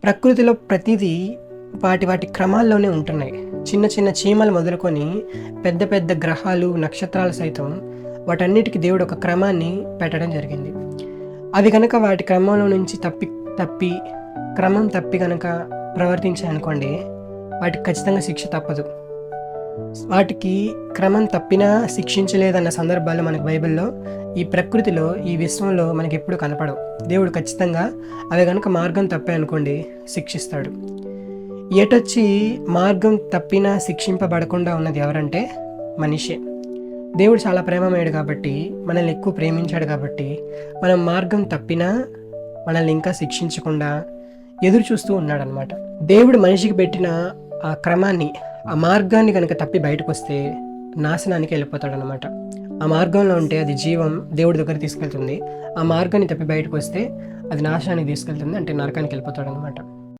ప్రకృతిలో ప్రతిదీ వాటి వాటి క్రమాల్లోనే ఉంటున్నాయి. చిన్న చిన్న చీమలు మొదలుకొని పెద్ద పెద్ద గ్రహాలు, నక్షత్రాలు సైతం వాటన్నిటికీ దేవుడు ఒక క్రమాన్ని పెట్టడం జరిగింది. అవి కనుక వాటి క్రమంలో నుంచి క్రమం తప్పి కనుక ప్రవర్తించాయనుకోండి, వాటికి ఖచ్చితంగా శిక్ష తప్పదు. వాటికి క్రమం తప్పినా శిక్షించలేదన్న సందర్భాలు మనకు బైబిల్లో, ఈ ప్రకృతిలో, ఈ విశ్వంలో మనకి ఎప్పుడు కనపడవు. దేవుడు ఖచ్చితంగా అవి కనుక మార్గం తప్పాయనుకోండి శిక్షిస్తాడు. ఎటొచ్చి మార్గం తప్పినా శిక్షింపబడకుండా ఉన్నది ఎవరంటే మనిషే. దేవుడు చాలా ప్రేమమయుడు కాబట్టి, మనల్ని ఎక్కువ ప్రేమించాడు కాబట్టి, మనం మార్గం తప్పినా మనల్ని ఇంకా శిక్షించకుండా ఎదురు చూస్తూ ఉన్నాడనమాట. దేవుడు మనిషికి పెట్టిన ఆ క్రమాన్ని, ఆ మార్గాన్ని కనుక తప్పి బయటకు వస్తే నాశనానికి వెళ్ళిపోతాడనమాట. ఆ మార్గంలో ఉంటే అది జీవం దేవుడి దగ్గర తీసుకెళ్తుంది. ఆ మార్గాన్ని తప్పి బయటకు వస్తే అది నాశనానికి తీసుకెళ్తుంది, అంటే నరకానికి వెళ్ళిపోతాడనమాట.